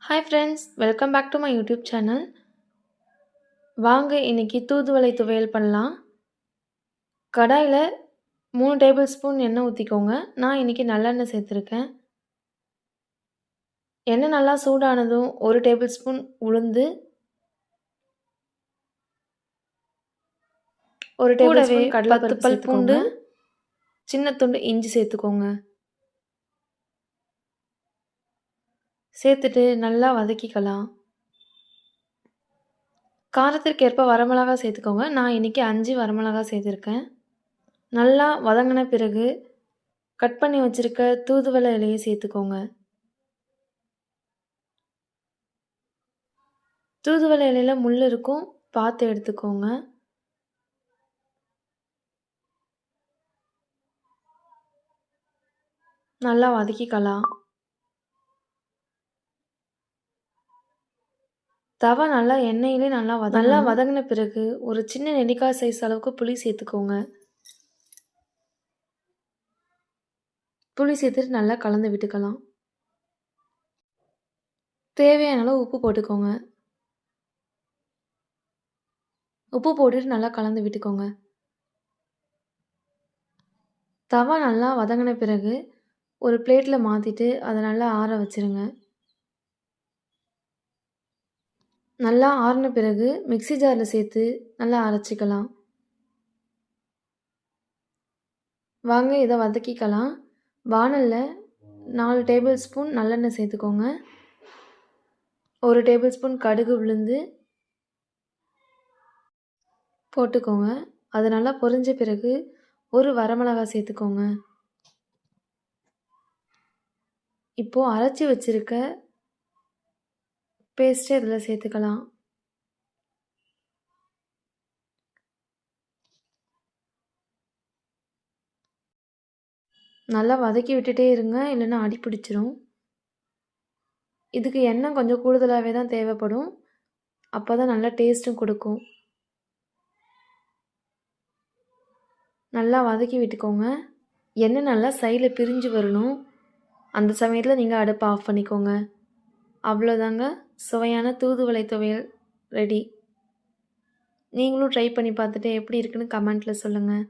Hi friends, welcome back to my YouTube channel. வாங்க இன்னைக்கு தூதுவளை துவையல் பண்ணலாம். கடாயில் 3 டேபிள் ஸ்பூன் எண்ணெய் ஊற்றிக்கோங்க. நான் இன்னைக்கு நல்லெண்ணெய் சேர்த்துருக்கேன். எண்ணெய் நல்லா சூடானதும் 1 டேபிள் ஸ்பூன் உளுந்து, 1 டேபிள் ஸ்பூன் கடலைப்பருப்பு பல் பூண்டு, சின்ன துண்டு இஞ்சி சேர்த்துக்கோங்க. சேர்த்துட்டு நல்லா வதக்கிக்கலாம். காரத்திற்கு ஏற்ப வரமிளகா சேர்த்துக்கோங்க. நான் இன்றைக்கி 5 வரமிளகா சேர்த்துருக்கேன். நல்லா வதங்கின பிறகு கட் பண்ணி வச்சுருக்க தூதுவளை இலையை சேர்த்துக்கோங்க. தூதுவளை இலையில் முள் இருக்கும், பார்த்து எடுத்துக்கோங்க. நல்லா வதக்கிக்கலாம். தவா நல்லா எண்ணெயிலே நல்லா வதங்கின பிறகு ஒரு சின்ன நெல்லிக்காய் சைஸ் அளவுக்கு புளி சேர்த்துக்கோங்க. புளி சேர்த்துட்டு நல்லா கலந்து விட்டுக்கலாம். தேவையான அளவு உப்பு போட்டுக்கோங்க. உப்பு போட்டுட்டு நல்லா கலந்து விட்டுக்கோங்க. தவா நல்லா வதங்கின பிறகு ஒரு பிளேட்டில் மாற்றிட்டு அதை நல்லா ஆற வச்சுருங்க. நல்லா ஆறின பிறகு மிக்ஸி ஜாரில் சேர்த்து நல்லா அரைச்சிக்கலாம். வாங்க இதை வதக்கிக்கலாம். வாணலில் 4 டேபிள் ஸ்பூன் நல்லெண்ணெய் சேர்த்துக்கோங்க. 1 டேபிள் ஸ்பூன் கடுகு உளுந்து போட்டுக்கோங்க. அது நல்லா பொரிஞ்ச பிறகு ஒரு வரமிளகாய் சேர்த்துக்கோங்க. இப்போது அரைச்சி வச்சுருக்க பேஸ்ட்டு இதில் சேர்த்துக்கலாம். நல்லா வதக்கி விட்டுட்டே இருங்க, இல்லைன்னா அடி பிடிச்சிரும். இதுக்கு எண்ணெய் கொஞ்சம் கூடுதலாகவே தான் தேவைப்படும். அப்போ தான் நல்லா டேஸ்ட்டும் கொடுக்கும். நல்லா வதக்கி விட்டுக்கோங்க. எண்ணெய் நல்லா சைடில் பிரிஞ்சு வரணும். அந்த சமயத்தில் நீங்கள் அடுப்பை ஆஃப் பண்ணிக்கோங்க. அவ்வளோதாங்க, சுவையான தூதுவளை துவையல் ரெடி. நீங்களும் ட்ரை பண்ணி பார்த்துட்டு எப்படி இருக்குன்னு கமெண்ட்டில் சொல்லுங்கள்.